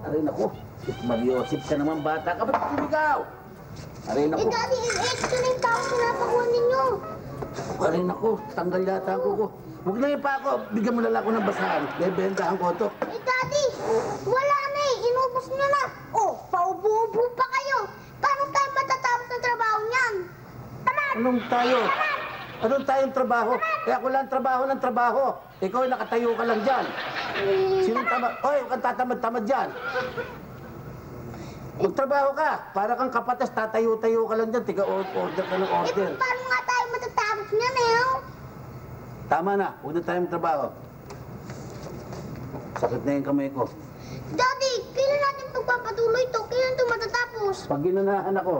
Aray naku, Mariosip ka naman bata ka, ba't sumigaw? Aray naku. Daddy, ito na yung tao pinapakuha ninyo. Aray naku, tanggal yata ang kuko. Huwag na pa ako, bigyan mo na lang ako ng basahan. Bebentahan ko ito. Daddy, wala na eh. Inubos nyo na. Oh, paubo-ubo pa kayo. Paano tayo matatapos ng trabaho niyan? Taman! Anong tayo? Anong tayong trabaho? Kaya ako lang trabaho ng trabaho. Ikaw ay nakatayo ka lang dyan. Sinong tamad? Hoy, huwag kang tatamad-tamad dyan. Magtrabaho ka. Para kang kapatas, tatayo-tayo ka lang dyan. Tiga-order ka ng order. Paano nga tayo matatapos niyan eh? Tama na. Huwag na tayong trabaho. Sakit na yung kamay ko. Daddy, kailan natin pagpapatuloy ito? Kailan ito matatapos? Pag ginanahan ako,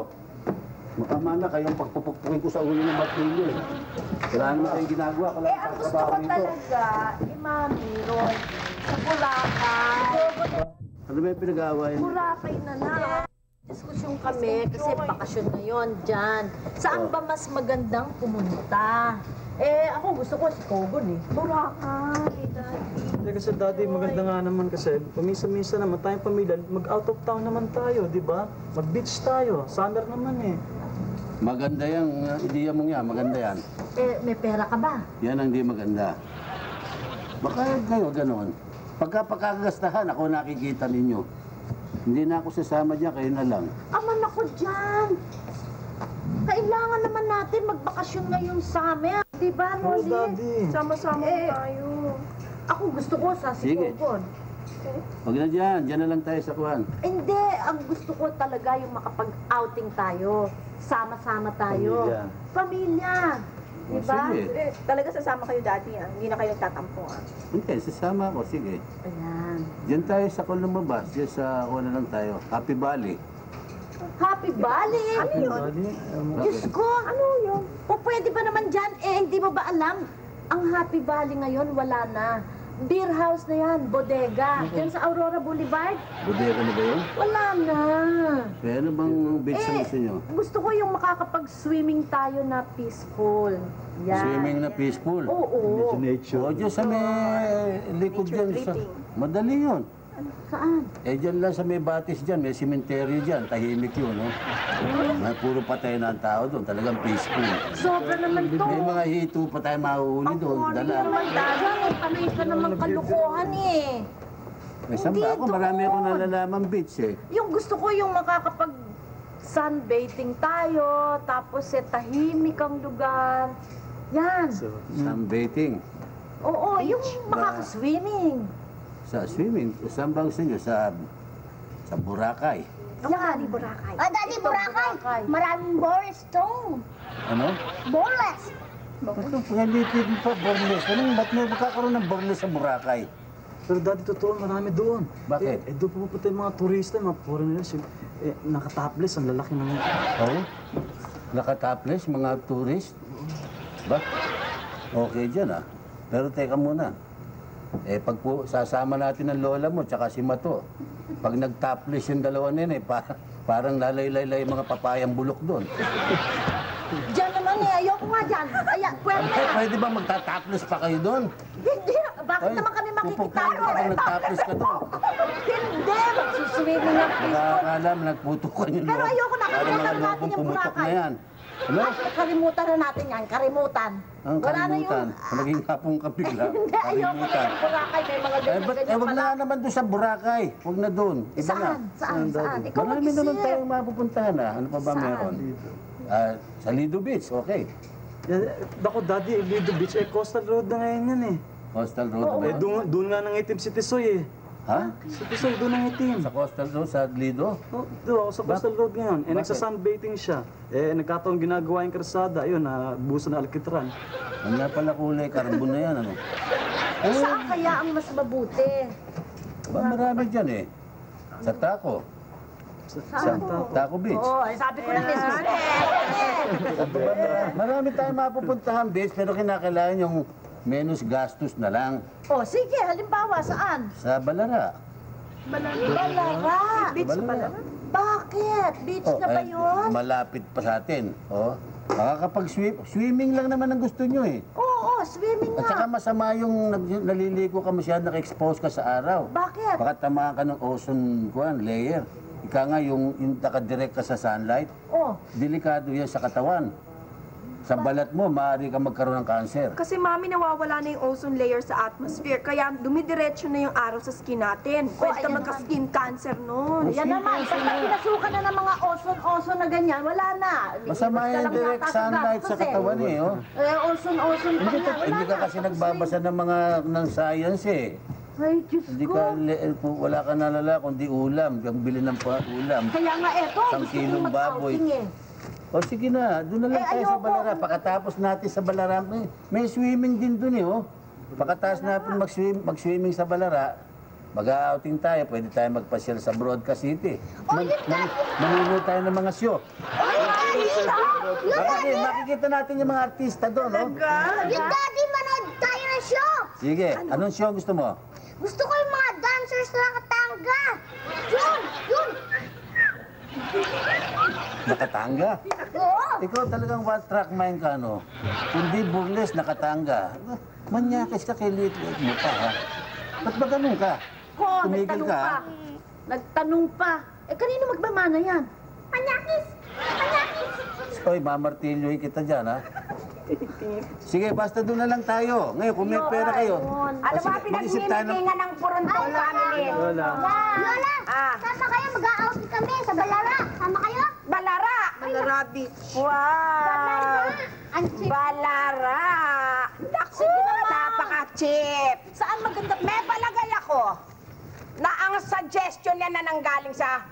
makamana kayong pagpupukpukin ko sa ulo ng martilyo eh. Wala naman kayong ginagawa. Wala Eh, ang gusto ko talaga, Mami, Ron, sa Boracay. Ano ba yung pinag-aawayan? Boracay na na. Diskusyon kami kasi bakasyon ngayon dyan. Saan ba mas magandang pumunta? Eh, ako gusto ko si Kogon eh. Boracay, Daddy. Hindi kasi Daddy, maganda nga naman kasi pamisa-misa naman tayong pamilya, mag-out of town naman tayo, di ba? Mag-beach tayo, summer naman eh. Maganda yung ideya mong yan, maganda yan. Eh, may pera ka ba? Yan ang di maganda. Baka kayo gano'n. Pagkapagkagastahan, ako nakikita ninyo. Hindi na ako sasama dyan, kayo na lang. Aman ako dyan. Kailangan naman natin magbakasyon ngayong summer. Di ba, Oh, Rolly? Daddy. Sama-sama tayo. Ako gusto ko sa si Sige. Kogon. Huwag na dyan na lang tayo sa kuhan. Hindi, ang gusto ko talaga yung makapag-outing tayo. Sama-sama tayo. Pamilya. Pamilya. O, Diba? sige. Talaga sasama kayo dati, ah. Hindi na kayo tatampo, ah. Hindi, sasama ako, sige. Ayan. Diyan tayo sa kung lumabas, diyan sa kuha na lang tayo. Happy Valley. Happy Valley! Ano yun? Daddy, Diyos ko, ano yun? O pwede ba naman dyan? Eh, hindi mo ba alam? Ang Happy Valley ngayon, wala na. Beer house na yan, bodega. Yan sa Aurora Boulevard, Bodega na ba yun? wala na. Kaya ano bang beach ang gusto nyo? Gusto ko yung makakapag-swimming tayo na peaceful. Yan. Swimming na peaceful. Oo. nature. O, dyan sa may likod dyan. Sa... Madali yun. Saan? Eh, dyan lang sa may batis dyan, may simenteryo dyan, tahimik yun, no? May puro patay na ang tao doon, talagang peaceful. Sobra naman to. May mga hito pa tayo mahuhuli Ang doon, corny dala. naman tayo. Panay ka naman kalukuhan eh. May samba Hindi ako, marami doon. akong nalalamang beach eh. Yung gusto ko yung makakapag sunbathing tayo, tapos tahimik ang lugar. Yan. So, Sunbathing. Oo, yung makakaswimming. Sa swimming, saan ba gusto nyo? Sa Boracay. Yan. Boracay. Ah, Daddy, Boracay. Maraming balls to. Ano? Ballless. Ito, pangalitin pa, Borles. Ba't may magkakaroon ng Borles sa Boracay? pero Daddy, totoo, marami doon. Bakit? Eh, doon pupunta yung mga turista, mga foreigners. Nakatapless, ang lalaki ng... Oo. Nakatapless, mga tourist. Ba? Okay dyan ah. Pero teka muna. Eh, pag po, sasama natin ang lola mo, tsaka si Mato. Pag nag-topless yung dalawa nila, parang lalay-laylay mga papayang bulok doon. Diyan naman eh, ayoko nga dyan. Ayan, pwede Eh, na. pwede ba magta-topless pa kayo doon? Hindi, bakit naman kami makikita pupukpukin ka pag nag-topless ka doon. Hindi, magsuswimming ng peaceful. Nakakala mo, nagputukan yung Pero loob. ayoko na, Parang mga kalimutan natin lobong yung pumutok na Boracay. yan. Ano? Ay, kalimutan na natin yan, karimutan. Ang Wala na kalimutan. Naging hapong ka bigla. Hindi, ayoko na Kalimutan. yung Boracay, may mga Eh, ganyan-ganyan wag pala. na naman doon sa Boracay. Huwag na doon. Iba na. Saan? Ikaw Marami naman mag-isip. tayong mapupuntahan na. Ano pa ba Saan? meron? Sa Lido Beach, okay. Ako, Daddy, Lido Beach, coastal road na ngayon yan eh. Coastal Road naman. Doon nga nangitim si Tisoy eh. Ha? Si Tisoy, doon nangitim. Sa Coastal Road, sa Lido? Doon ako sa coastal road ngayon. Eh, Bakit? nagsa-sunbathing siya. Eh, nagkataon ginagawa yung karsada. Ayun, busa na alkitran. Ano na pala kulay carbon na yan, ano? Saan kaya ang mas mabuti? Ba, marami dyan eh. Sa Taco. Sa Taco Beach. Oo, ay sabi ko na Marami tayong mapupuntahan beach, pero kinakailangan yung menos gastos na lang. Oh, sige, halimbawa, saan? Sa Balara. Balara. Beach Balara. pala. Bakit? Beach na ba yun? Malapit pa sa atin. Oh. Makakapag-swimming lang naman ang gusto nyo eh. Oo, swimming At saka nga. masama yung naliligo ka masyado, naka-expose ka sa araw. Bakit? Baka tamaan ka ng ozone layer. Ika nga yung nakadirect ka sa sunlight, Oh, delikado yan sa katawan. Sa balat mo, maaari ka magkaroon ng cancer. Kasi mami, nawawala na yung ozone layer sa atmosphere. Kaya dumidiretso na yung araw sa skin natin. Pwede ka ayan magka-skin cancer nun. yan naman. Basta pinasukan na ng mga ozone na ganyan, wala na. Masama Iwas ka yung lang direct yata sa sunlight sa gastos eh. katawan eh. Oh. Ozone pa Hindi, nga. Wala hindi ka na. kasi nagbabasa ng mga ng science eh. Ay, Diyos Hindi ko. ka, wala ka nalala kundi ulam. Yung bili ng ulam. Kaya nga eto, Isang gusto kilong kong baboy. mag-outing eh. O sige na, doon na lang Eh, tayo sa ayoko. Balara. Pagkatapos natin sa Balara, may swimming din doon eh. Oh. Pagkatapos natin mag-swimming sa Balara, mag-outing tayo, pwede tayo magpasyal sa Broadcast City. Manunod tayo ng mga show. Makikita natin yung mga artista doon, no? Yung daddy, manood tayo ng show. Sige, anong show gusto mo? Gusto ko yung mga dancers na katanga. Yun. Nakatanga? Oo. Ikaw talagang one-track mind ka, no? Kundi burles, nakatanga. Manyakis ka kay liit-liit mo pa, ha? Ba't ba ganun ka? Ko, Tumigil nagtanong ka, pa. ha? Nagtanong pa. Eh, kanino magmamana yan? Panyakis. Hoy, mamartilyohin kita dyan, ha? Sige, basta doon na lang tayo. Ngayon, kung may pera kayo. Alam mo, mag-isip tayo ng... pinagmimitingan ng Puronton family. Lola. Lola, sama kayo, mag-outing kami sa Balara. Sama kayo? Balara! Balarabi. Wow! Ang cheap. Balara! Naku, napaka-cheap! Saan maganda? May palagay ako na ang suggestion niya na nanggaling sa...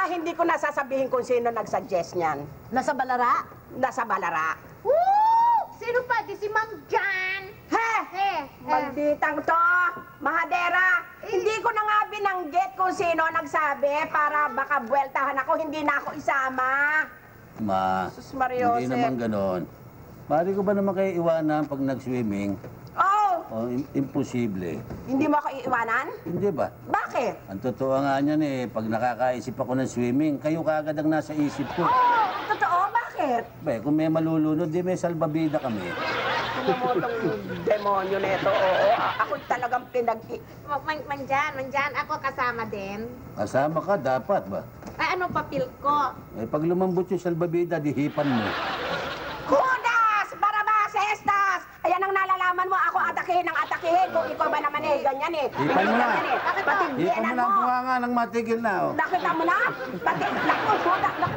hindi ko nasasabihin kung sino nag-suggest niyan. Nasa Balara? Nasa Balara. Woo! Sino pa? Di si Ma'am Jan. Malditang to! Mahadera! Hindi ko na nga binanggit kung sino nagsabi para baka buweltahan ako, hindi na ako isama. Ma, Sus Mario hindi naman ganon. Maaari ko ba naman kayo iwanan pag nag-swimming? Oh! O, imposible. Hindi mo ako iiwanan? Hindi ba? Bakit? Ang totoo nga niyan eh, pag nakakaisip ako ng swimming, kayo kagad ang nasa isip ko. Oh, totoo? Bakit? Ba, kung may malulunod, di may salbabida kami. Tumutong demonyo nito, oo. Ako'y talagang Mandyan, ako kasama din. Kasama ka, dapat ba? Ay, ano papel ko? Eh, pag lumambot yung salbabida, dihipan mo. Kudas! Barabas! Estas! Ayan ang nalalaman mo, ako atakihin ng atakihin. Kung ikaw ba naman eh, ganyan eh. Hipan mo na. Ganyan eh. Hipan mo Patigyan na ang mo. bunganga ng matigil na, oh. Nakita mo na? Naku,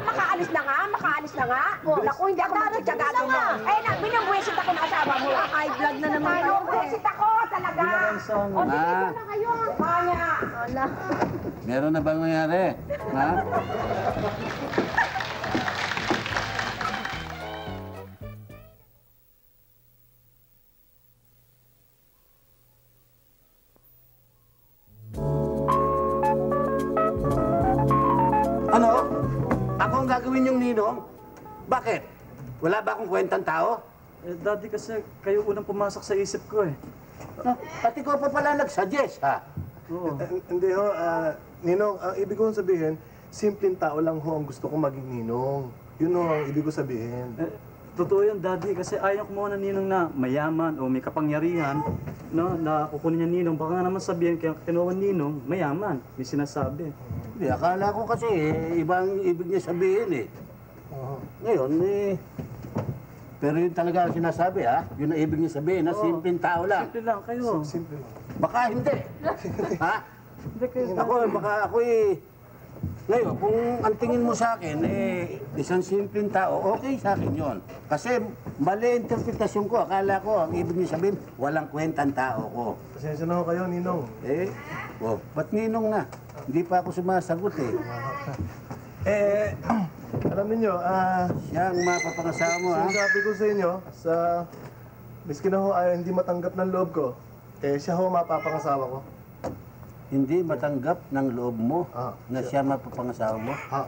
makaalis na nga, makaalis na nga. Naku, hindi ako magtsatsagaan mo. Eh, binubwisit ako ng asawa mo. High blood na naman kayo. Binubwisit ako talaga. Bilang sa ano. Ma, Kaya. Wala. meron na bang nangyari? Ha? Ano? Ako ang gagawin yung ninong? Bakit? Wala ba akong kwentang tao? Eh, Daddy, kasi kayo unang pumasok sa isip ko eh. No, pati ko pa pala nag-suggest, ha? Oo. Hindi ho, Ninong, ang ibig kong sabihin, simpleng tao lang ho ang gusto kong maging ninong. Yun ho ang ibig ko sabihin. Eh, totoo yun, Daddy, kasi ayaw ko muna ninong na mayaman o may kapangyarihan, no, na kukunin niya ninong. Baka nga naman sabihin, kaya kinuha ninong, mayaman, may sinasabi. Hindi, akala ko kasi ibang ibig niya sabihin eh. Ngayon eh, pero yun talaga ang sinasabi ha, yun ang ibig niya sabihin na simpleng tao lang. Simple lang kayo. Simple lang. Baka hindi. Ha? Hindi kayo, Baka ako eh, ngayon, kung ang tingin mo sa akin, isang simpleng tao, okay sa akin yon. Kasi mali interpretasyon ko, akala ko, ang ibig niya sabihin, walang kwentang tao ko. Pasensya na ho kayo, Ninong. Ba't ninong na? Hindi pa ako sumasagot eh. Alam niyo, Siya ang mapapangasawa mo ha. sinasabi ko sa inyo, miski na ho ay hindi matanggap ng loob ko, siya ho mapapangasawa ko. Hindi matanggap ng loob mo na siya siya. mapapangasawa mo. Ha?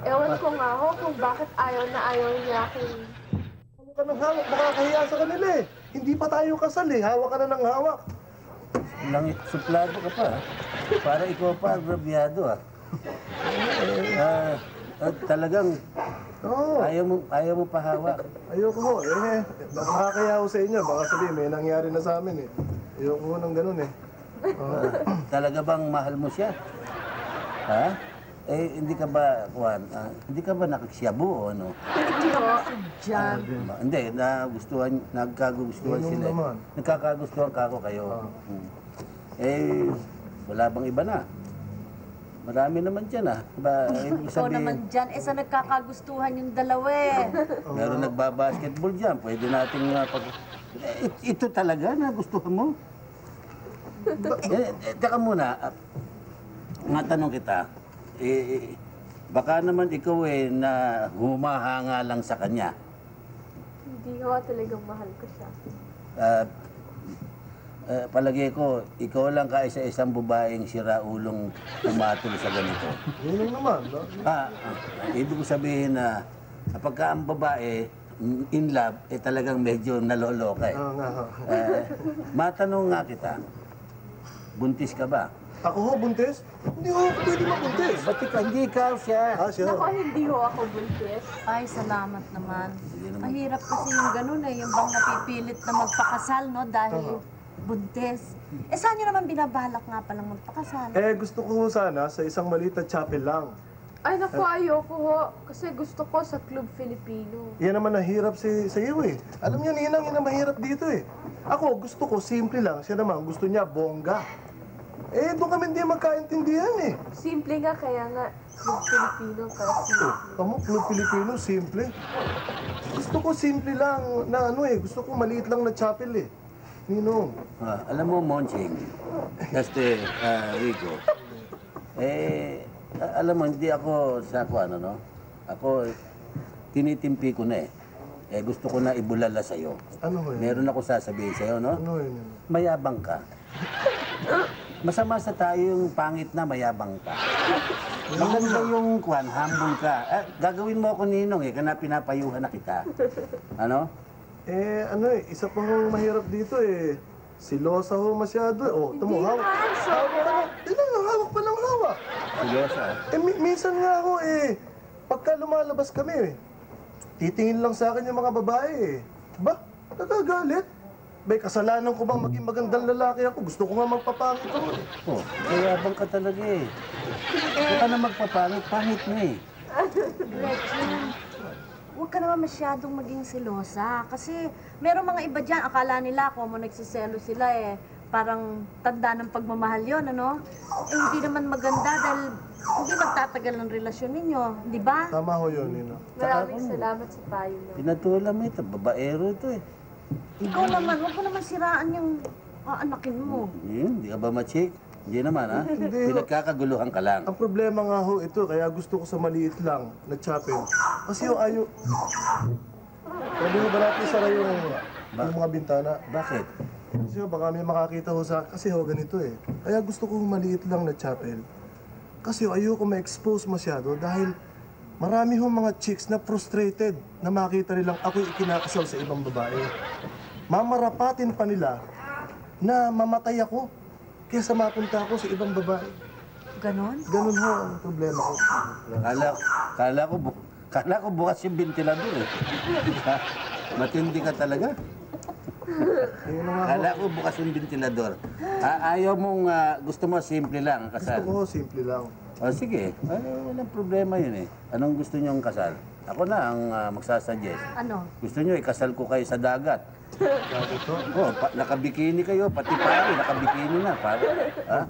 Ewan ko nga ho kung bakit ayaw niya akin. Ano ka ng hawak? Nakakahiya sa kanila eh. Hindi pa tayo kasal eh. Hawak ka na ng hawak. Suplado ka pa ha. Para ikaw pa agrabyado ha. Talagang Oo. ayaw mo pahawak. Ayoko ho. Nakakaya ho sa inyo. Baka sabihin, may nangyari na sa amin eh. Ayoko ho ng ganun eh. Talaga bang mahal mo siya? Ha? Hindi ka ba, Juan, hindi ka ba nakaksyabo o ano? Jan. Hindi, nagkagustuhan Ganun sila. naman. Nagkakagustuhan ka ako kayo. Wala bang iba na? Marami naman dyan ibig Ikaw naman dyan, sa nagkakagustuhan yung dalawa eh. Meron nagbabasketball dyan, pwede nating ito talaga na gustuhan mo? Teka muna, matanong kita, baka naman ikaw na humahanga lang sa kanya. Hindi ko talagang mahal ko siya. Palagay ko, ikaw lang kaisa-isang babaeng siraulong tumatol sa ganito. Yun naman, no? Ibig ko sabihin na pagka ang babae in love, talagang medyo naloloka eh. Oo nga ho. Matanong nga kita, buntis ka ba? Ako ho, buntis? Hindi ho, pwede mabuntis. Ba't hindi ikaw siya? Siya. Naku, hindi ho ako buntis. Ay, salamat naman. Mahirap kasi yung ganun yung bang napipilit na magpakasal, no? Dahil buntis. Saan nyo naman binabalak nga palang magpakasal? Gusto ko ho sana sa isang maliit na chapel lang. Ay, naku, ayoko ho. Kasi gusto ko sa Club Filipino. Yan naman nahirap sa iyo eh. Alam niyo, Ninang, yun ang mahirap dito eh. Ako, gusto ko, simple lang. Siya naman, gusto niya, bongga. Doon kami hindi magkaintindihan eh. Simple nga, kaya nga Club Filipino. Kaya simple. Kamu, Club Filipino, simple. Gusto ko simple lang na gusto ko maliit lang na chapel eh. Ninong. Alam mo, Monching, Rico, alam mo, hindi ako sa Ako, tinitimpi ko na eh. Gusto ko na ibulala sa'yo. Ano ho yun? Meron ako sasabihin sa'yo, no? Ano yun? Mayabang ka. Masama sa tayo yung pangit na mayabang ka. Maganda yung humble ka. Gagawin mo ako ninong kana pinapayuhan na kita. Ano? Isa pa hong mahirap dito eh. Silosa ho masyado. Tamo, hawak. Hawak pa lang hawak. Silosa. Minsan nga ako pagka lumalabas kami titingin lang sa akin yung mga babae Ba? Nagagalit? May kasalanan ko bang maging magandang lalaki ako? Gusto ko nga magpapangit ako Mayabang ka talaga eh. Huwag ka na magpapangit, pangit mo eh. Gretchen, huwag ka naman masyadong maging selosa. Kasi merong mga iba dyan, akala nila kung nagsiselo sila parang tanda ng pagmamahal yun, ano? Hindi naman maganda dahil hindi magtatagal ng relasyon ninyo, di ba? Tama ho yun, Nino. Maraming salamat sa payo niyo. Pinatulan mo ito, babaero ito eh. Ikaw naman, huwag mo naman siraan yung aanakin mo. Hindi ka ba ma-chick? Hindi naman ha? Hindi. Pinagkakaguluhan ka lang. Ang problema nga ho ito, kaya gusto ko sa maliit lang na chapel. Kasi ayaw... Pwede mo ba natin isara yung mga bintana? Bakit? Kasi baka may makakita ho sa... Kasi ganito eh. Kaya gusto ko maliit lang na chapel. Kasi ayoko ma-expose masyado dahil marami hong mga chicks na frustrated na makita nilang ako'y ikinakasal sa ibang babae. Mamarapatin pa nila na mamatay ako kaysa mapunta ako sa ibang babae. Ganon? Ganun ho ang problema ko. Kala ko bukas yung ventilador eh. Matindi ka talaga. Ayun na nga ho. Kala ko bukas yung ventilador. Ayaw mong, gusto mo simple lang ang Gusto kasal. ko ho, simple lang. Sige, walang problema yun eh. Anong gusto niyong kasal? Ako na ang magsasuggest. Ano? Gusto niyo ikasal ko kayo sa dagat. Ganito. Nakabikini kayo, pati pare, nakabikini na.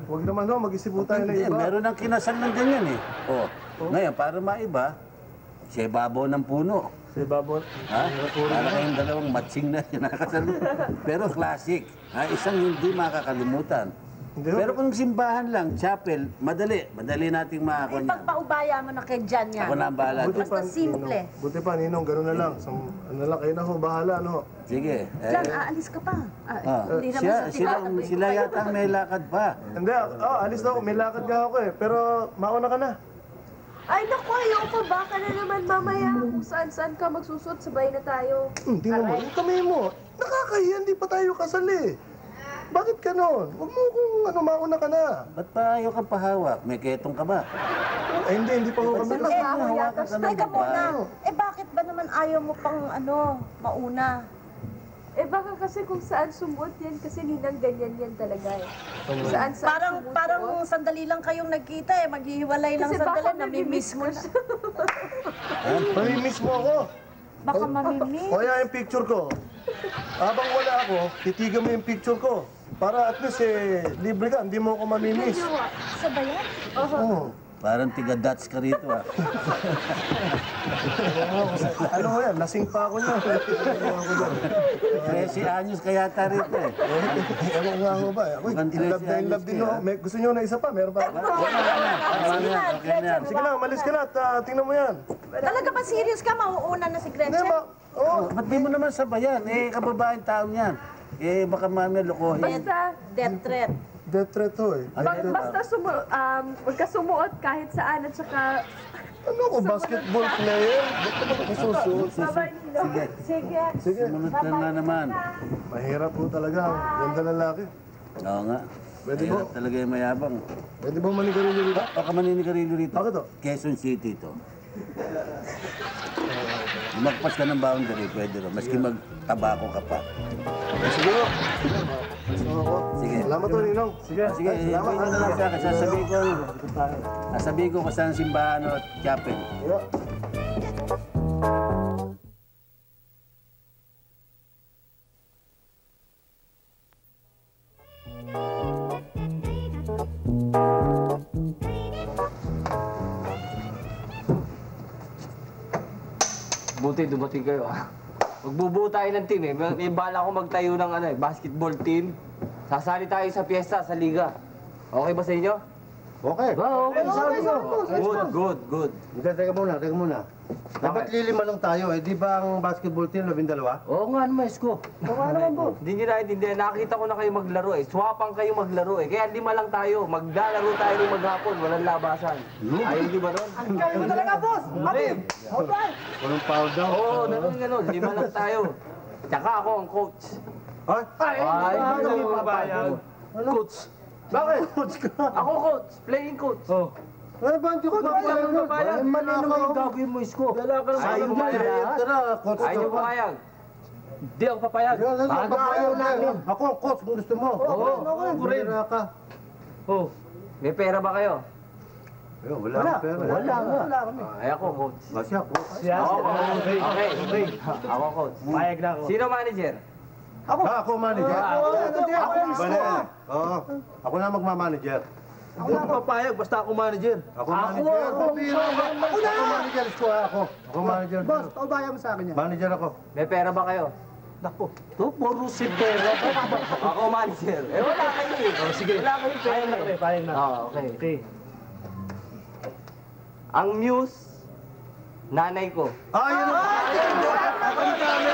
Huwag naman ho, mag-isip po tayo na Hindi, iba. meron ng kinasal ng ganyan eh. Ngayon, para maiba, siya ibabaw ng puno. Si Babon. Para kayong dalawang matching na kinakasal. Pero classic. Isang hindi makakalimutan. Hindi ho. Pero kung simbahan lang, chapel, madali. Madali nating makakuha niyan. Pagpaubaya mo na kay Jan yan. Ako na ang bahala. Basta simple. Ninong. Buti pa, Ninong, gano'n na lang. Ano lang, kayo na ho, bahala, ano ho. Sige. Jan, aalis ka pa. Hindi naman sa tinatabi. Sila yata may lakad pa. Hindi, alis na ako. May lakad nga ako eh. Pero mauna ka na. Ay, naku, ayoko pa. Baka na naman mamaya kung saan-saan ka magsusot, sabay na tayo. Hindi naman. Yung kamay mo. Nakakahiya, hindi pa tayo kasal eh. Bakit ganon? Huwag mo kung mauna ka na. Ba't pa ayaw kang pahawak? May ketong ka ba? Hindi pa ho kami Ba't kasi. hawakan ka ng Teka muna. babae? Eh bakit ba naman ayaw mo pang mauna? Eh baka kasi kung saan sumuot yan, kasi ninang ganyan yan talaga eh. Kung saan sumuot. Parang sandali lang kayong nagkita eh. Maghihiwalay lang Kasi sandali. baka Namimiss mo na. Mamimiss mo ako. Baka mamimiss. O yan yung picture ko. Habang wala ako, titigan mo yung picture ko. Para at least libre ka, hindi mo ako mamimiss. Sa bayan? Oo. Parang tiga-dots ka rito ah. Ano mo yan, lasing pa ako niya. 13 anyos kaya yata rito eh. Ewan nga ako ba? Ako, Mukhang in love na in love 13 din anyos ako. Gusto niyo na isa pa? Meron pa? Tama na yan, okay na yan. Sige na, malis ka na at tingnan mo yan. Talaga ba serious ka? Mauuna na si Hindi, Gretchen? oh, Ba't di mo naman sabayan? Eh, kababaeng tao niyan. Eh, baka mami lokohin. Basta, Death threat. death threat to eh. basta huwag ka sumuot kahit saan at saka... Ano ako, basketball player? Ba't naman ako susuot? Bye-bye, Ninong. Sige. Sige. Sige, Sumunod ka nga naman. mahirap po talaga. Ganda lalaki. Oo nga. Pwede Mahirap mo? talaga yung mayabang. Pwede ba manigarilyo dito? Baka maninigarilyo rito. Bakit to? Quezon City to. Magpas ka ng boundary, pwede rin. Maski magtabako ka pa. Sige mo. Sige. Salamat to, Ninong. Sige, ikuin mo na lang sa akin. Sasabihin ko kung saan simbahan o chapel. Yeah. Buti dumating kayo ah. Magbubuo tayo ng team eh. May bala ko magtayo ng basketball team. Sasali tayo sa piyesta, sa liga. Okay ba sa inyo? Okay. Okay. Good. Teka muna. Dapat lilima lang tayo eh. Di ba ang basketball team 12? Oo nga naman, Isko. Hindi nyo naintindihan. Nakita ko na kayo maglaro eh. Swapang kayo maglaro eh. Kaya 5 lang tayo. Maglalaro tayo ng maghapon. Walang labasan. Ayaw nyo ba nun? Kayo mo talaga, boss! Hindi. Walang foul daw. Oo, ganun. 5 lang tayo. Tsaka ako ang coach. Ha? Ay, hindi mo papayag. Coach. Bakit? Coach ka. Ako coach. Playing coach. Ano ba? Hindi ko papayag. Mali naman yung gagawin mo, Isko. Ayaw mo papayag. Coach. Ayaw mo papayag. Hindi ako papayag. Ayaw namin. Ako ang coach kung gusto mo. Oo. Pera ka. Oh. May pera ba kayo? Wala akong pera. Wala nga. Ay, ako coach. Siya, coach. Okay. Ako coach. Payag na ako. Sino manager? Ako manager. Ako Bale. Oo. Ako na magmamanager. Hindi ako papayag, basta ako manager. Ako manager. Ako manager, Isko. Ako manager. Boss, paubayan mo sa akin yan. Manager ako. May pera ba kayo? Naku. Puro si pera. Ako manager. Eh, wala kayo eh. Sige. Wala kayo pera. Payag na. Okay. Ang muse, nanay ko. Ayun na! Matanda na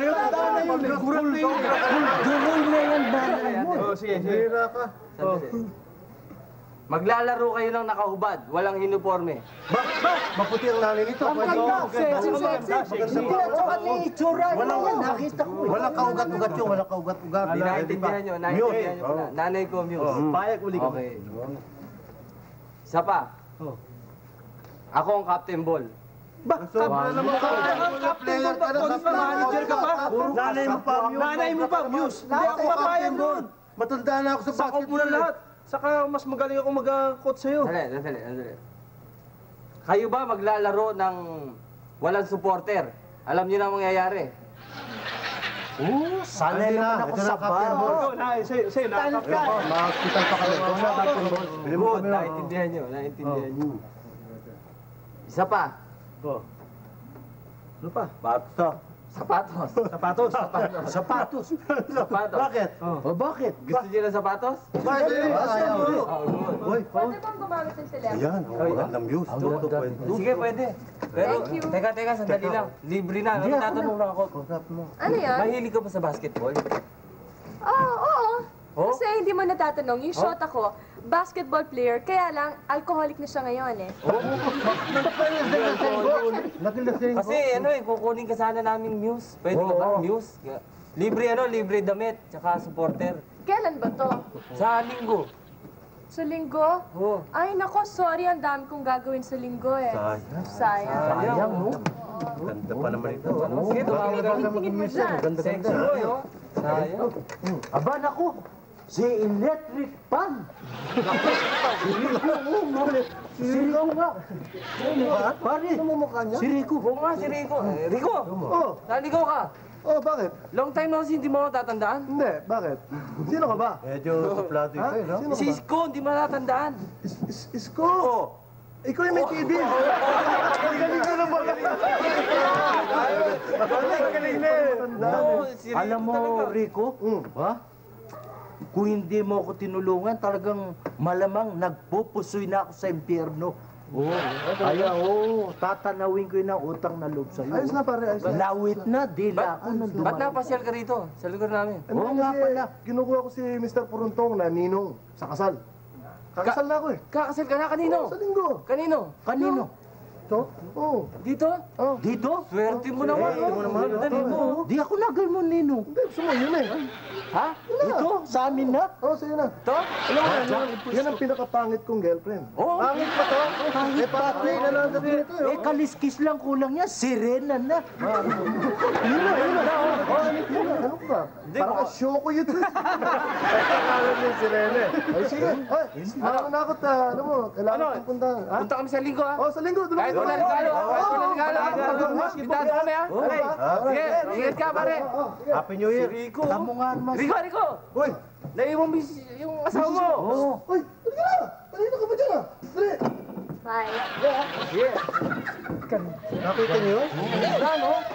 yun! Gurat na yun! Gurat na yun! Sige. Hira ka. Maglalaro kayo ng nakahubad, walang uniforme. Maputi ang nanay nito. Walang kaugat-ugat yun. Walang kaugat-ugat. Hindi naintindihan nyo, naintindihan nyo pala. Nanay ko, muse. Payag uli ka. Okay. Isa pa. Ako ang captain ball. Manager ka pa? Nanay mo pa, Muse. Hindi ako papayag nun. Matanda na ako sa Sakop mo na lahat. Saka mas magaling ako mag-coach sa'yo. Dali. Kayo ba maglalaro ng walang supporter? Alam niyo na ang mangyayari. Sanay naman ako sa bar. Sa'yo, nakakapit. Ma-hospital pa kami. Good, naintindihan nyo. Isa pa. Ano pa? Sapatos. Sapatos. Bakit? Bakit? Gusto niyo ng sapatos? Bakit? Good. Pwede bang gumamit ng telepono? Ayan, magandang views. Sige, pwede. Pero, Thank you. teka, sandali lang. Libre na. Ano tatanong lang ako? Ano yan? Mahilig ka ba sa basketball? Oo. Oh? Kasi hindi mo natatanong, yung shot ako, basketball player, kaya lang, alcoholic na siya ngayon eh. Kasi kukunin ka sana namin Muse. Pwede ka ba, Muse? Libre damit, tsaka supporter. Kailan ba to? Sa linggo. Sa linggo? Oo. Ay, nako, sorry. Ang dami kong gagawin sa linggo eh. Sayang. Sayang, no? Ganda pa naman ito. Sige, tumawag ka. Tingin mo dyan. Ganda-ganda. Sexy boy, oh. Sayang. Aba, naku! Si Electric Pan! Si Rico nga! Pare, ano mo mukha niya? Si Rico. Oo nga, si Rico. Rico! Oh, Naligaw ka. oh, bakit? Long time na kasi hindi mo ako tatandaan. Hindi, bakit? Sino ka ba? Medyo suplado ito, eh, no? Sino Si ka ba? Isko, hindi mo natatandaan. Isko? Oo. Ikaw yung may TV. Galing ka naman. Galing na eh. Oo, si Rico Alam mo, talaga. Rico, ha? Kung hindi mo ako tinulungan, talagang malamang nagpupusoy na ako sa impyerno. Kaya, tatanawin ko yun ang utang na loob sa'yo. Ayos na pare, ayos na. Lawit na, dila ako nang Ba't dumating. napasyal ka rito? Sa lugar namin. Ano Oo nga pala. Kinukuha ko si Mr. Puruntong na ninong sa kasal. Kakasal na ako eh. Kakasal ka na kanino? Sa linggo. Kanino? Kanino? Ito? Oo. Dito? Oh. Dito? Swerte mo naman. Swerte mo naman. Dali mo. Di ako nagal mo, Nino. Hindi, gusto mo yun eh. Ha? Ito, sa amin na. Oo, sa'yo na. Ito? Alam mo yan ang pinakapangit kong girlfriend. Oo. Pangit pa to? Pangit pa to. Patay na lang gabi nito eh. Kaliskis lang kulang yan. Sirena na. Yun na. Ano ka? Parang ka-show ko yun. Alam mo yung sirene. Ay, sige. Ay, nakakot ano mo, kailangan kong puntahan. Ha? Punta kami sa linggo, ha? Oh, sa linggo, doon Kahit wala regalo. Kahit wala regalo. Bitahan kami, ha? Sige, ingat ka, pare. Happy New Year. Rico. Tamo nga naman. Rico! Uy! Naiwan mo yung asawa mo. Oo. Uy! Dali ka na! Kanina ka ba dyan ah? Dali! Bye. Nakita niyo yun?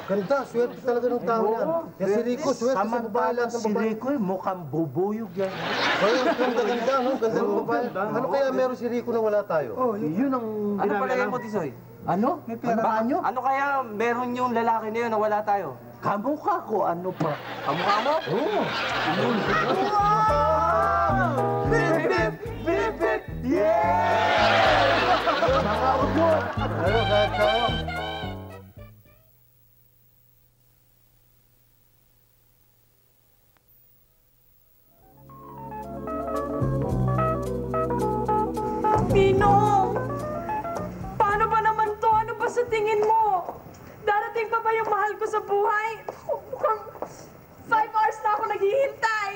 Ganda, swerte talaga ng tao yan. Yan si Rico, swerte sa babae lahat ng Si babae. Rico, mukhang bubuyog yan. Kaya ang ganda, no? Ganda ng babae. Ano kaya meron si Rico na wala tayo? Oh, yun ang Ano palagay mo, Tisoy? Ano? May pera nyo? Ano kaya meron yung lalaki na yun na wala tayo? Kamukha ko, ano pa? Kamukha mo? Oo. Ano, kahit tayo? Ninong! Paano ba naman to? Ano ba sa tingin mo? Darating pa ba yung mahal ko sa buhay? Mukhang 5 hours na ako naghihintay.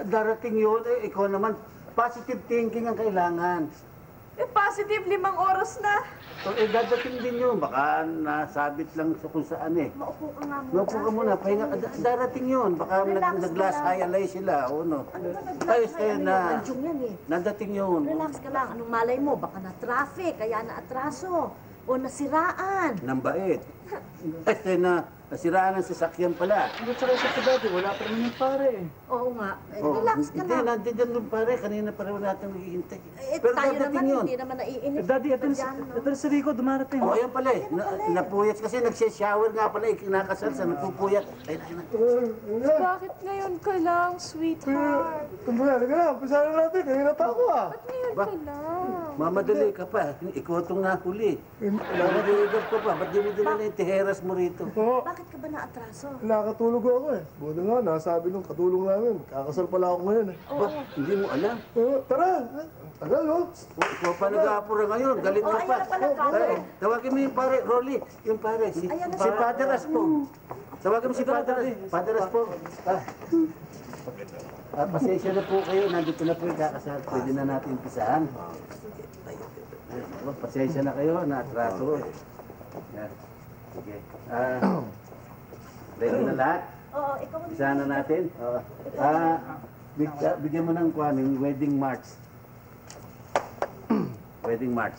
Darating yun, ikaw naman, positive thinking ang kailangan. Positive 5 oras na. So, dadating din yun. Baka nasabit lang sa kung saan eh. Maupo ka nga muna. Maupo ka muna, pahinga ka. Darating yun. Baka nag-glass high alay sila, o no? Ano ba Ayos nag-relax? kayo Ano na. yung anjong yan eh. Nadating yun. Relax ka lang. Anong malay mo? Baka na-traffic, kaya na-atraso. O nasiraan. Nang bait. Kasi na, nasiraan ang sasakyan pala. Ba't sa sa dati? Wala pa rin yung pare eh. Oo nga. Oh, Relax ka hindi, lang. nandiyan doon pare. Kanina pa rin natin naghihintay. Tayo naman, hindi naman naiinip. Daddy, ito Diyan, si Rico, dumarating. Oh, ayan pala eh. Napuyat kasi nagsishower nga pala eh. Kinakasal sa napupuyat. Ay, Bakit ngayon ka lang, sweetheart? Kumbaya, halika na. Umpisa na natin. Kanina pa ako ah. Ngayon Ba? ka lang. Mamadali ka pa. Ikaw itong nahuli. Nagigigab ka pa. Ba't di mo dinala yung tiheras mo rito? Oo. Bakit ka ba na-atraso? Nakatulog ako eh. Buti nga, nasabi nung katulong namin. Kakasal pala ako ngayon eh. Ba, hindi mo alam. Tara! Tagal oh. Ikaw pa nag-aapura ngayon. Galit ka pa. Ay, tawagin mo yung pare, Rolly. Yung pare, si Father Aspo. Tawagin mo si Father Aspo. Pasensya na po kayo. Nandito na po yung kakasal. Pwede na natin pisahan. Pasensya na kayo. Na-atraso. Yan. Sige. Ready na lahat? Oo, ikaw ang Pisahan na natin? Bigyan mo ng kuhaning wedding march. Wedding march.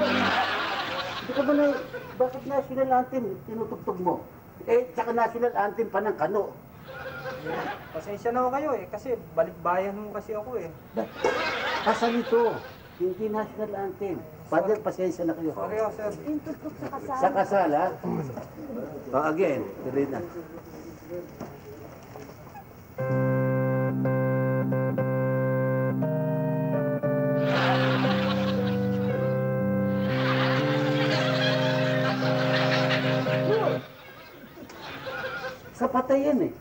Hindi ka ba na, bakit national anthem tinutugtog mo? Eh, tsaka national anthem pa ng Kano. Pasensya na ako kayo eh, kasi balikbayan mo kasi ako eh. Asan ito? Hindi national anthem. Father, pasensya na kayo. Sorry ako, sir. yung tugtog sa kasal. Sa kasal, ha? Again, tuloy na. patay yan eh.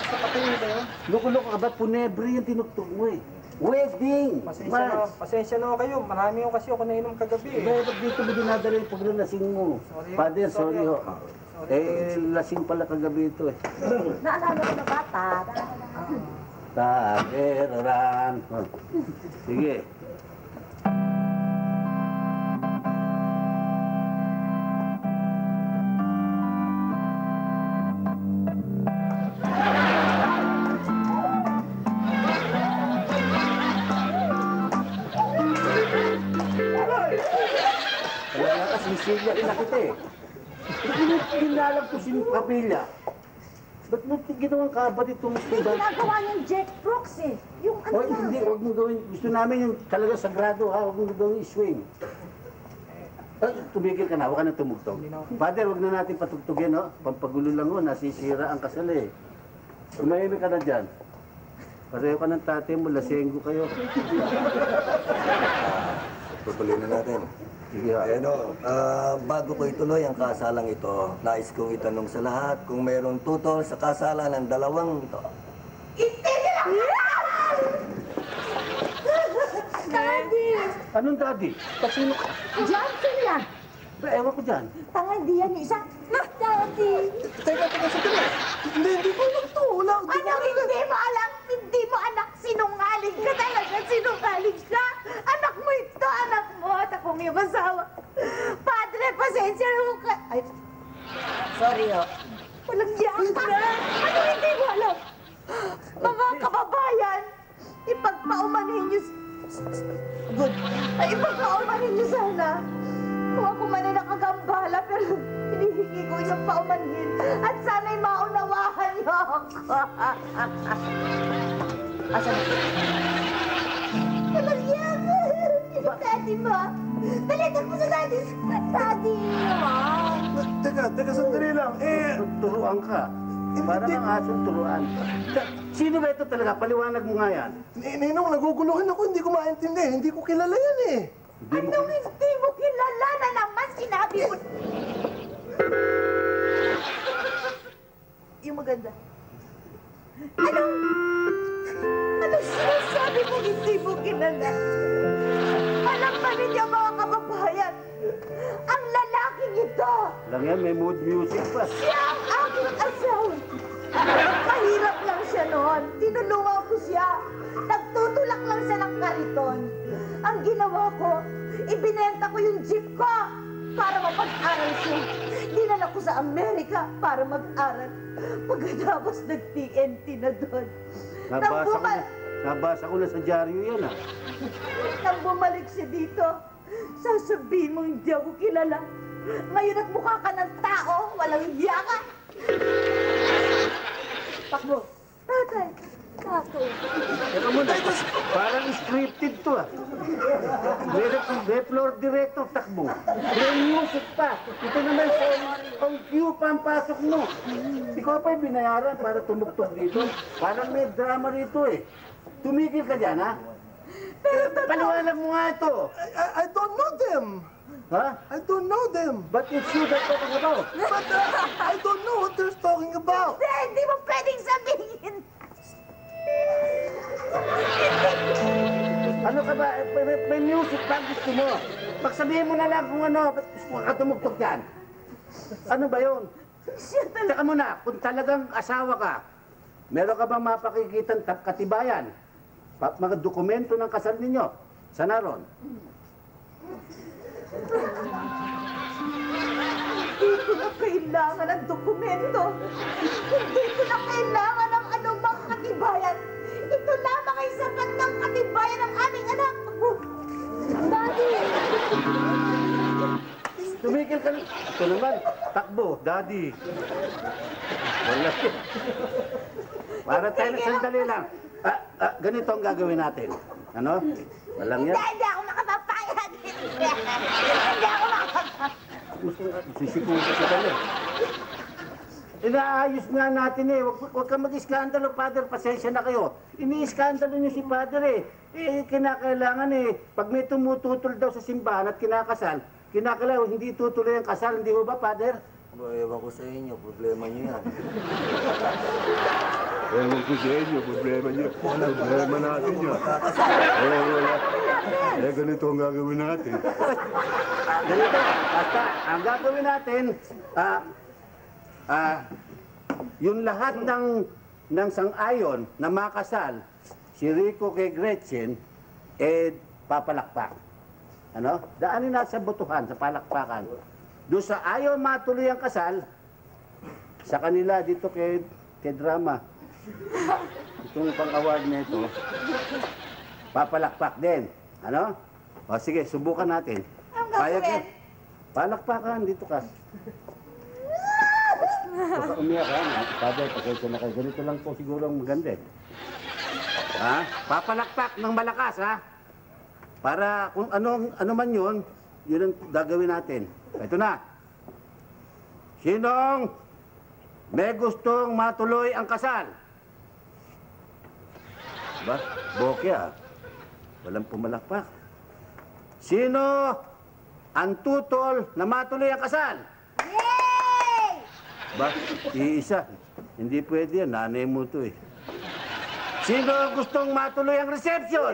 Sa patayin ba yun? Loko-loko ka ba? Punebre yung tinugtog mo eh. Wedding! Pasensya na kayo. Marami yung kasi ako nainom kagabi. Iba, ba't dito mo dinadala yung paglalasing mo? Father, sorry ho. Eh, lasing pala kagabi ito eh. Naalala ko na bata. Takeran. Sige. Kaya nga Cecilia rin na kita eh. Hinalag ko si Kapilya. Ba't mo ginawang kabat itong Hindi ginagawa niyang Jack Brooks eh. Yung ano Oh, na. hindi, huwag mo gawin. Gusto namin yung talaga sagrado ha, huwag mo gawin swing. Tumigil ka na, huwag ka na tumugtog. Father, huwag na natin patugtugin, no? Pampagulo lang ho, nasisira ang kasal eh. Tumahimik ka na dyan. Pareho ka ng tatay mo, lasenggo kayo. Tutuloy na natin. Sige ha. Bago ko ituloy ang kasalang ito, nais kong itanong sa lahat kung mayroong tutol sa kasalan ng dalawang ito. Daddy! Anong daddy? Pasino ka? Johnson yan! Ba, ewan ko dyan. Tanga, hindi yan yung isa. Daddy! Teka, sandali. Hindi ko alam to. Wala. Ano, hindi mo alam? Hindi mo anak, sinungaling ka talaga, sinungaling ka. Anak mo ito, anak mo, at akong iyong asawa. Padre, pasensya ho ka. Ay, sorry ho. Walang diyan ka. Ano hindi mo alam? Mga kababayan, ipagpaumanhin niyo... Good. Ay, ipagpaumanhin niyo sana. Kung ako man ay nakagambala, pero hinihingi ko yung paumanhin. At sana'y maunawahan niyo ako. Asa na? Walang yan. Yung daddy mo. Dalitan mo sa daddy. Daddy naman. Teka, sandali lang. Turuan ka. Para ang asong turuan. Sino ba ito talaga? Paliwanag mo nga yan. Ninong, naguguluhan ako. Hindi ko maintindihan. Hindi ko kilala yan eh. Anong hindi mo kilala na naman sinabi mo? Yung maganda. Anong sinasabi mo hindi mo kilala? Alam ba ninyo mga kababayan? Ang lalaking ito, Lang yan, may mood music pa. siya ang aking asawa. Mahirap lang siya noon. Tinulungan ko siya. Nagtutulak lang siya ng kariton. Ang ginawa ko, ibinenta ko yung jeep ko para mapag-aral siya. Dinala ko sa Amerika para mag-aral. Pagkatapos nag-TNT na doon. Nabasa ko na sa dyaryo yan ah. Nang bumalik siya dito, sasabihin mo hindi ako kilala. Ngayon at mukha ka ng tao, walang hiya ka. Takbo. Tatay. Tatay. Teka muna, parang scripted to ah. May floor director takbo. May music pa. Ito naman ang cue pa ang pasok mo. Ikaw pa yung binayaran para tumugtog dito. Parang may drama rito eh. Tumigil ka dyan ha? Paliwanag mo nga ito. I don't know them. Ha? I don't know them. But it's you that talking about. But I don't know what they're talking about. Hindi mo pwedeng sabihin. Ano ka ba? May music ba gusto mo? Pagsabihin mo na lang kung ano, ba't gusto ka tumugtog yan? Ano ba yun? Teka muna, kung talagang asawa ka, meron ka bang mapakikitang katibayan? Mga dokumento ng kasal ninyo? Sana ron? Hindi ko na kailangan ng dokumento. Hindi ko na kailangan ng anumang katibayan. Ito lamang ay sapat ng katibayan ng aming anak. Daddy! Tumigil ka na. Ito naman, takbo, daddy. Wala. Para tayo na sandali lang. Ganito ang gagawin natin. Ano? Walang yan. Hindi ako makapapayag. Hindi ako makapapayag. Gusto nga, sisikuhin ka sila. Inaayos nga natin eh. Huwag kang mag-iskandalo, Father. Pasensya na kayo. Ini-iskandalo niyo si Father eh. Kinakailangan eh. Pag may tumututol daw sa simbahan at kinakasal, kinakailangan hindi tutuloy ang kasal. Hindi mo ba, Father? Ewan ko sa inyo, problema niyo yan. Ewan ko sa inyo, problema niyo. Problema natin yun. Ganito ang gagawin natin. Ganito, basta ang gagawin natin, yung lahat ng sang-ayon na makasal, si Rico kay Gretchen, papalakpak. Ano? Daanin na sa botohan, sa palakpakan. Doon sa ayaw matuloy ang kasal, sa kanila dito kay Drama. Itong pang-award na ito, papalakpak din. Ano? O sige, subukan natin. Payag ka. Palakpakan, dito ka. Baka umiyak ha. Sabi, pasensya na kayo. Ganito lang po siguro ang maganda eh. Ha? Papalakpak ng malakas ha. Para kung ano man yun, yun ang gagawin natin. Ito na. Sinong may gustong matuloy ang kasal? Ba? Boke ah. Walang pumalakpak. Sino ang tutol na matuloy ang kasal? Yay! Ba? Iisa. Hindi pwede yan. Nanay mo to eh. Sino gustong matuloy ang reception?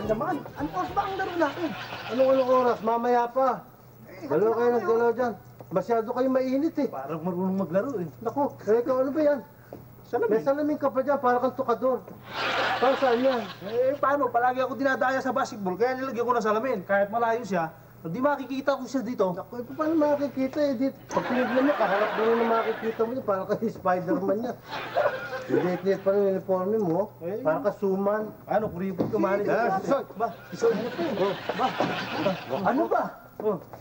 Naman, ang oras ba ang laro natin? Anong oras? Mamaya pa. Dalawa kayo ng dalawa dyan. Masyado kayo mainit eh. Parang marunong maglaro eh. Naku, ikaw ano ba yan? May salamin ka pa dyan, parang kang tukador. Para saan yan? Paano? Palagi ako dinadaya sa basketball, kaya nilagyan ko ng salamin. Kahit malayo siya, hindi makikita ko siya dito. Naku, paano makikita eh? Pag pinignan mo, kaharap mo na makikita mo yun. Parang kay Spider-Man yan. Liit-liit pa ng uniforme mo, parang kasuman. Ano, kuripot ka mali. Isoy! Ano ba?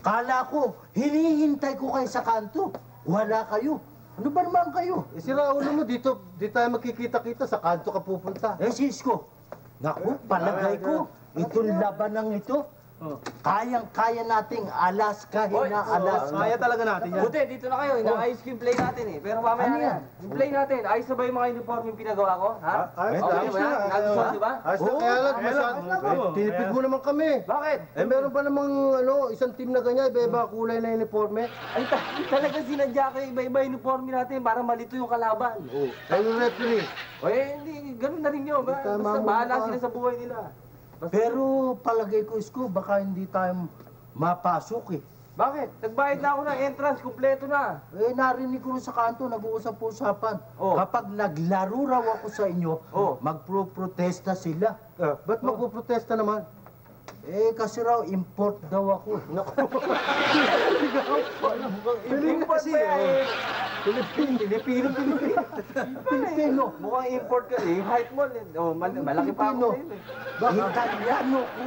Kala ko, hinihintay ko kayo sa kanto. Wala kayo. Ano ba naman kayo? Si Raulo mo, dito tayo magkikita-kita, sa kanto ka pupunta. Cisco, naku, palagay ko, itong labanang ito, kayang-kaya nating Alaskahin na Alaska. Kaya talaga natin yan. Buti, dito na kayo. Inaayos ko yung play natin eh. Pero mamaya Ano na yan. Yung play natin, ayos na ba yung mga uniform yung pinagawa ko? Ha? Ayos Okay ayos ba yan? Nagustuhan, di ba? Ayos na, kaya lang, masyado. Tinipid mo naman kami. Bakit? Meron ba namang isang team na ganyan, iba-iba kulay na uniforme? Ay, talaga sinadya ko yung iba-iba uniforme natin para malito yung kalaban. Kayo referee. O eh, hindi, ganun na rin yun. Basta bahala sila sa buhay nila. Pero palagay ko, Isko, baka hindi tayo mapasok eh. Bakit? Nagbayad na ako ng entrance, kumpleto na. Narinig ko rin sa kanto, nag-uusap-usapan. Kapag naglaro raw ako sa inyo, magpro-protesta sila. Ba't magpo-protesta naman? Kasi raw, import daw ako. Import pa yan. Pilipino. Mukhang import ka eh. Yung height mo, malaki pa ako sa'yo eh. Italiano ko.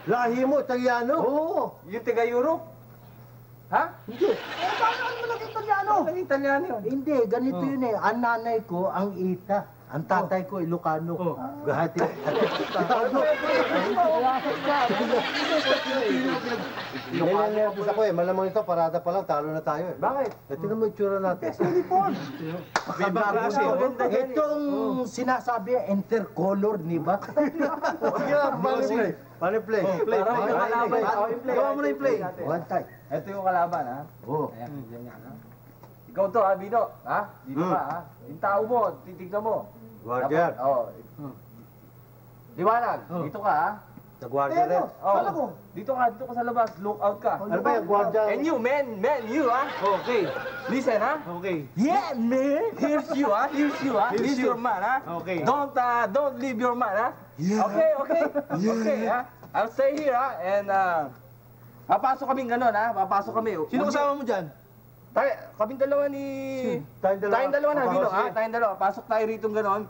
Lahi mo, Italiano? Oo. Yung taga-Europe? Ha? Hindi. Paano mo naging Italiano? Naging Italiano yun. Hindi, ganito yun eh. Ang nanay ko, ang Ita. Ang tatay ko, Ilocano. Gahati. Nililipos ako eh. Malamang ito, parada pa lang, talo na tayo eh. Bakit? Tingnan mo yung tsura natin. Uniform. Itong sinasabi, intercolor, di ba? Paano play? Para may kalaban. Gawa mo na yung play. One time. Ito yung kalaban, ha? Oo. Ayan, ganyan, ha? Ikaw to, ha, Bino? Ha? Dito ka, ha? Yung tao mo, titignan mo. Guardian. Oo. Liwanag, dito ka, ha? Nag-guardian rin. Dito ka sa labas, look out ka. Ano ba yung guardian? And you, man, you, ha? Okay. Listen, ha? Okay. Yeah, man! Here's you, ha? Here's you, ha? Here's your man, ha? Okay. Don't leave your man, ha? Okay, okay? Okay, ha? I'll stay here, ha? And, papasok kaming gano'n, ha? Papasok kami. Sino kasama mo dyan? Kaming dalawa ni... Tayong dalawa na, Bino, ha? Tayong dalawa. Pasok tayo rito gano'n.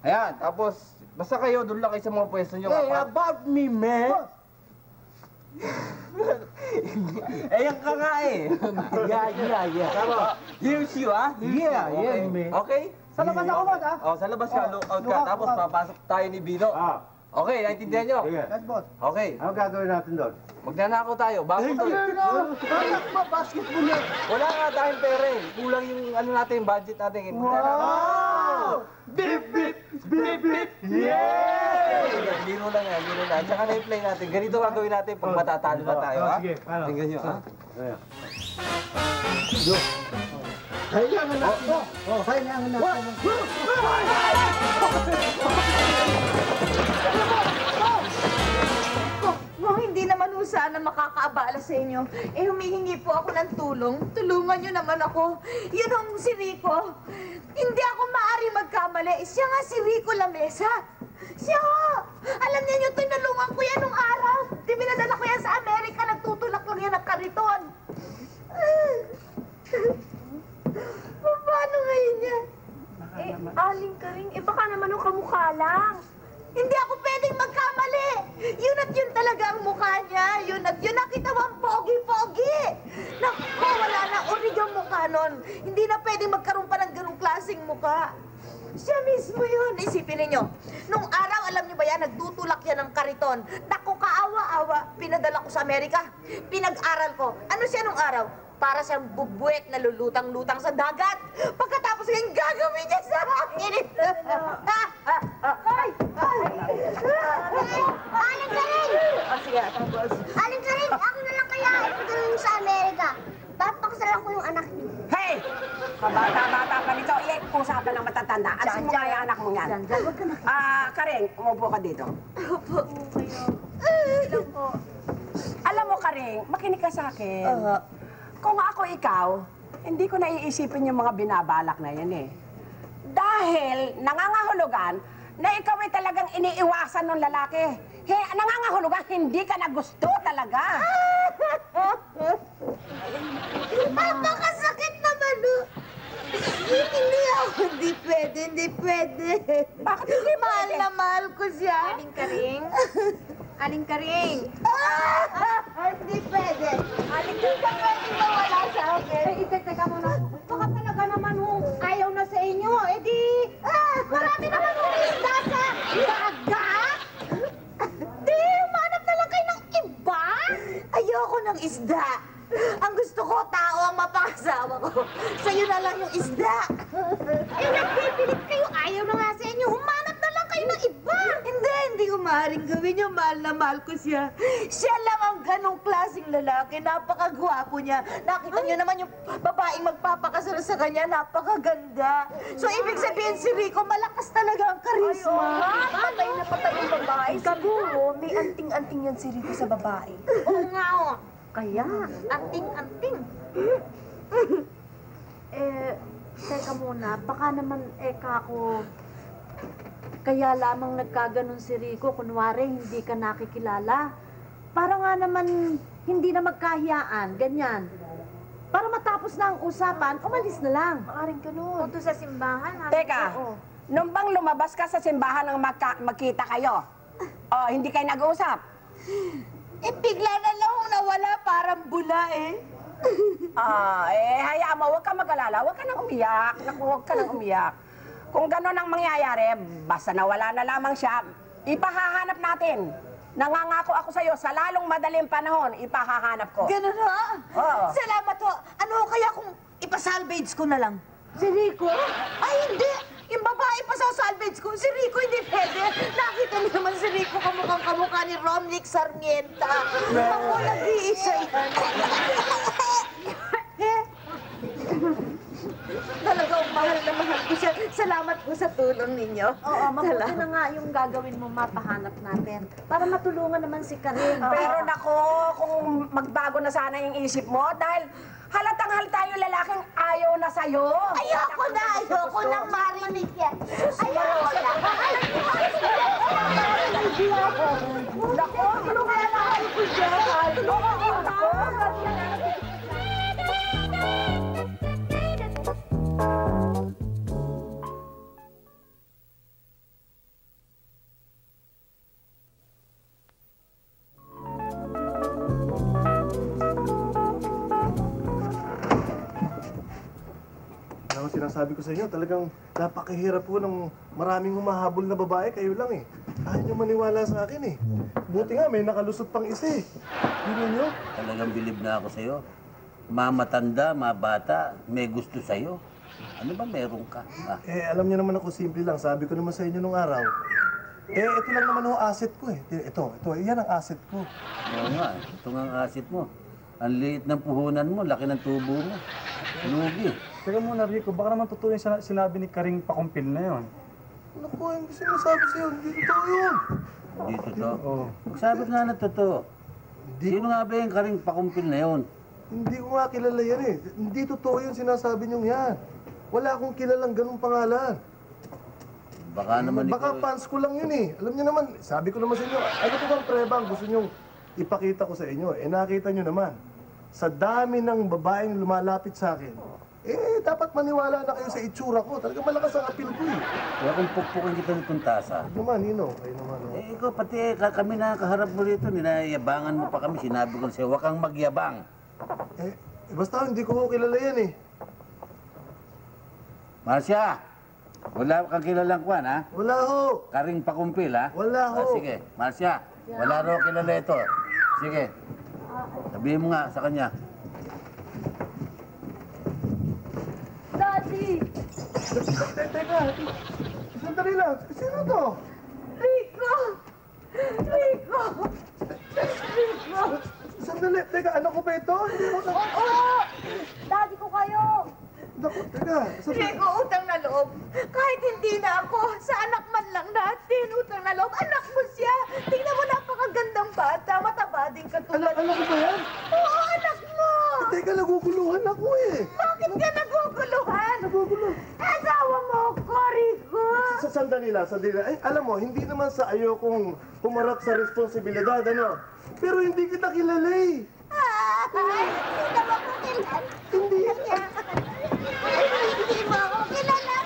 Ayan, tapos, basta kayo, doon lang kayo sa mga pwesto nyo. Hey, about me, man! Ayan ka nga eh. Yeah. Tama. Here's you, ha? Yeah, man. Okay? Sa labas ako, boss, ha? Oh, sa labas ka, look out ka. Tapos papasok tayo ni Bino. Okay, naintindihan nyo? Yes, boss. Okay. Ano gagawin natin doon? Magnanakaw tayo. Bago to eh. Anak mo, basketball yan. Wala nga tayong pera eh. Kulang yung ano natin, budget natin. Wow! Bip, bip! Bip, bip! Yay! Biro lang yan, biro lang. Tsaka na-play natin. Ganito gagawin natin pag matatalo na tayo, ha? Sige, paano? Tingnan nyo, ha? Kailangan natin. Kailangan natin. Kung hindi naman ho sana makakaabala sa inyo, eh humihingi po ako ng tulong. Tulungan niyo naman ako. Yun ang si Rico. Hindi ako maaari magkamali. Siya nga si Rico Lamesa. Siya ho. Alam niyo, tinulungan ko yan nung araw. Pinadala ko yan sa Amerika. Nagtutulak lang yan ng kariton. Paano ngayon yan? Aling ka rin. Baka naman yung kamukha lang. Hindi ako pwedeng magkamali. Yun at yun talaga ang mukha niya. Yun at yun nakita mo ang pogi-pogi. Naku, wala na. Urig ang mukha nun. Hindi na pwedeng magkaroon pa ng ganong klaseng mukha. Siya mismo yun. Isipin ninyo. Nung araw, alam niyo ba yan, nagtutulak yan ng kariton. Naku, kaawa-awa. Pinadala ko sa Amerika. Pinag-aral ko. Ano siya nung araw? Para siyang bubuet na lulutang-lutang sa dagat. Pagkatapos yung gagawin niya sa akin. Ay! Aling Karing! Oh, sige, tapos. Aling Karing, ako na lang kaya ipadalhin sa Amerika. Papakasalan ko yung anak niyo. Hey! Kabata-bata pa nito. Usapan ng matatanda. Alisin mo nga yung anak mo yan. Karing, umupo ka dito. Opo. Ilang po. Alam mo, Karing, makinig ka sa akin. Kung ako ikaw, hindi ko naiisipin yung mga binabalak na yan eh. Dahil nangangahulugan na ikaw ay talagang iniiwasan ng lalaki. Nangangahulugan, hindi ka na gusto talaga. Napakasakit naman, no? Hindi pwede. Bakit hindi mahal na mahal ko siya. Aling Karing? Aling Karing? Hindi pwede. Aling Hindi ka pwede mawala sa akin. Teka muna. Baka talaga naman ayaw na sa inyo. Eh di, marami naman isda sa dagat. Di, humanap na lang kayo ng iba. Ayoko ng isda. Ang gusto ko, tao ang mapakasawa ko. Sa'yo na lang yung isda. Eh, nagpipilit kayo. Ayaw na nga sa inyo. Humanap na lang kayo ng iba. Hindi ko maaaring gawin yung mahal na mahal ko siya. Siya lang ang ganong klaseng lalaki. Napakagwapo niya. Nakita niyo naman yung babaeng magpapakasal sa kanya. Napakaganda. So, ibig sabihin si Rico, malakas talaga ang karisma. Patay na patay yung babae. Siguro, may anting-anting yan si Rico sa babae. Oo nga, oh. Kaya, Anting-anting. Teka muna, baka naman kako, kaya lamang nagkaganon si Rico, kunwari hindi ka nakikilala. Para nga naman hindi na magkahiyaan, ganyan. Para matapos na ang usapan, umalis na lang. maaring ganun. Punto sa simbahan. Teka, nung bang lumabas ka sa simbahan ng magkita kayo? O, hindi kayo nag-uusap? Eh, bigla na lang nawala, parang bula eh. Hayaan mo, huwag ka mag-alala, huwag ka nang umiyak. Naku, huwag ka nang umiyak. Kung gano'n ang mangyayari, basta nawala na lamang siya, ipahahanap natin. Nangangako ako sa'yo, sa lalong madaling panahon, ipahahanap ko. Ganun ha? Oo. Salamat ho. Ano kaya kung ipasalvage ko na lang? Si Rico? Ay, hindi! Yung babae pa sa salvage ko, si Rico hindi pwede. Nakita niyo naman si Rico kamukha ni Romnick Sarmienta. Ako nag-iisa yan. Talagang mahal na mahal ko siya. Salamat po sa tulong ninyo. Oo, mabuti na nga yung gagawin mo, mapahanap natin. Para matulungan naman si Karing. Pero nako, kung magbago na sana yung isip mo, dahil halatang halata yung lalaking ayaw na sa'yo. Ayoko nang marinig yan. Ayoko na. Nako, ano kaya nakahal ko siya? Nako. sinasabi ko sa inyo, talagang napakahirap po ng maraming humahabol na babae, kayo lang eh. Ayaw nyo maniwala sa akin eh. Buti nga, may nakalusot pang isa eh. Yun nyo? Talagang bilib na ako sa'yo. Mamatanda, mabata, may gusto sa'yo. Ano ba meron ka? Ah. Eh, alam niyo naman ako, simple lang. Sabi ko naman sa inyo nung araw. Eh, ito lang naman ho asset ko eh. Ito, yan ang asset ko. Oo nga, ito nga ang asset mo. Ang liit ng puhunan mo, laki ng tubo mo. Lugi. Teka muna, Rico, baka naman totoo yung sinabi ni Karing Pakumpil na yon. Naku, yung sinasabi sa'yo, hindi totoo yun. Hindi totoo? Oo. Magsabi nga na totoo. Sino nga ba yung Karing Pakumpil na yon? Hindi ko nga kilala yan eh. Hindi totoo yung sinasabi niyong yan. Wala akong kilalang ganung pangalan. Baka naman Baka fans ko lang yun eh. Alam niyo naman, sabi ko naman sa inyo, ano ko bang prebang gusto niyong ipakita ko sa inyo? Eh nakita niyo naman, sa dami ng babaeng lumalapit sa akin, eh dapat maniwala na kayo sa itsura ko. Talaga malakas ang appeal ko eh. Kaya kung pukpukin kita nitong tasa. Ano naman, Nino? Kayo naman. Oh. Eh ikaw, pati kami na kaharap mo rito, ninayabangan mo pa kami. Sinabi ko sa'yo, huwag kang magyabang. Basta hindi ko kilala yan eh. Marcia, wala kang kilalang kwan, ha? Wala ho. Karing Pakumpil, ha? Wala ho. Sige, Marcia, wala raw kilala ito. Sige, sabihin mo nga sa kanya. Daddy! Teka, sandali lang. Sino to? Rico! Rico! Rico! Sandali, teka, anak ko ba ito? Hindi mo Oo! Daddy ko kayo! Naku, teka. Rico, utang na loob. Kahit hindi na ako, sa anak man lang natin, utang na loob. Anak mo siya. Tingnan mo, napakagandang bata. Mataba din katulad. Anak ko ba yan? Oo, anak mo. Teka, naguguluhan ako eh. Bakit ka naguguluhan? Naguguluhan. Asawa mo ko, Rico. Sandali lang. Ay, alam mo, hindi naman sa ayaw kong humarap sa responsibilidad, ano? Pero hindi kita kilala eh. Ay, hindi naman ko kilala. Hindi. Hindi mo ako kilala.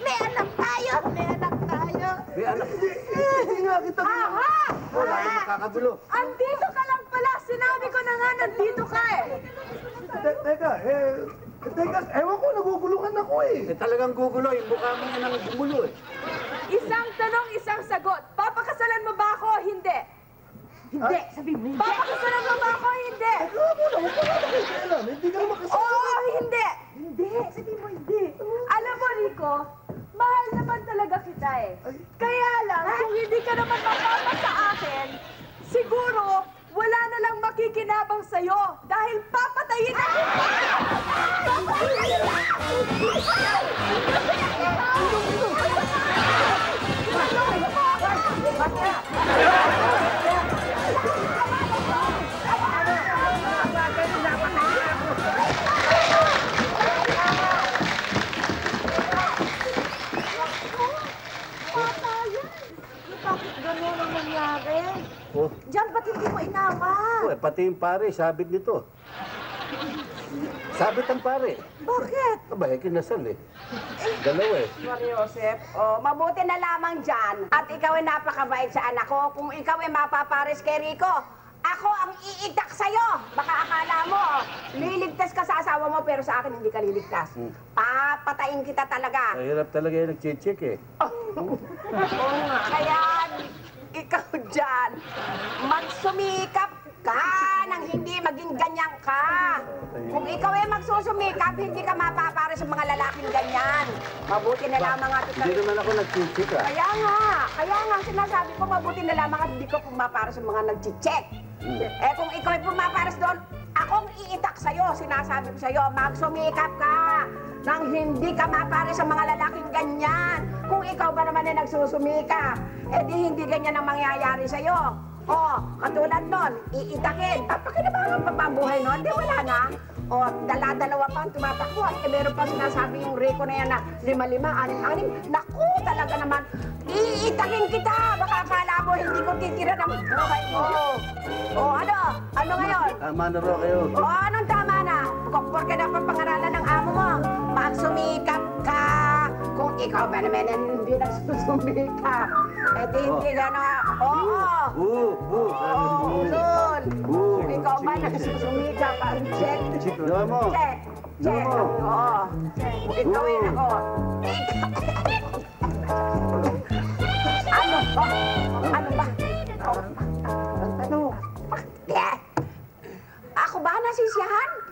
May anak tayo. May anak tayo. May anak. Hindi nga kita kilala. Wala na makakagulo. Andito ka lang pala! Sinabi ko na nga nandito ka eh! Teka, ewan ko, naguguluhan ako eh. Eh talagang gugulo, yung mukha mo yan ang gumulo eh. Isang tanong, isang sagot. Papakasalan mo ba ako o hindi? Hindi, sabi mo hindi. Papakasalan mo ba ako o hindi? Huwag mo na nakikialam. Hindi ka naman kasi... Oo, hindi! Hindi, sabi mo hindi. Alam mo, Rico, mahal naman talaga kita eh. Kaya lang, kung hindi ka naman mapapa sa akin, siguro wala na lang makikinabang sa'yo dahil papatayin ako! Bakit gano'n ang nangyari? Oh. Diyan, ba't hindi mo inawa? Oh, pati yung pare, sabit nito. Sabit ang pare. Bakit? Aba, kinasal eh. Dalawa eh. Maria Josep, mabuti na lamang dyan. At ikaw ay napakabait sa anak ko. Kung ikaw ay mapapares kay Rico, ako ang iitak sa'yo. Baka akala mo, liligtas ka sa asawa mo, pero sa akin hindi ka liligtas. Papatayin kita talaga. Mahirap talaga yung nag-check eh. Oo nga. Kaya, ikaw dyan, magsumikap ka nang hindi maging ganyan ka. Kung ikaw ay magsusumikap, hindi ka mapapare sa mga lalaking ganyan. Mabuti na lamang at Hindi naman ako nag-check ah. kaya nga, sinasabi ko mabuti na lamang at hindi ko pumapare sa mga nag-check. Eh kung ikaw ay pumapares doon, akong iitak sa'yo. Sinasabi ko sa'yo, magsumikap ka nang hindi ka mapare sa mga lalaking ganyan. Kung ikaw ba naman ay nagsusumikap, eh di hindi ganyan ang mangyayari sa'yo. Katulad nun, iitakin. Papakinabangan pa ba ang buhay nun? Di wala na. Dala-dalawa pa ang tumatakbo. At meron pa sinasabi yung Rico na yan na 5-5, 6-6. Naku, talaga naman. Iitakin kita. Baka akala mo hindi ko titira ng buhay ko. Ano? Ano ngayon? Tama na raw kayo. Anong tama na? Porke na pangaralan ng amo mo. Magsumikap ka. Kung ikaw ba naman hindi nagsusumikap, eh di hindi ka na... Kung ikaw ba nagsusumikap, check. Check mo. Check. Che, oo. Itawin ako. Ano ba? Ano ba? Ano? Ako ba nasisiyahan?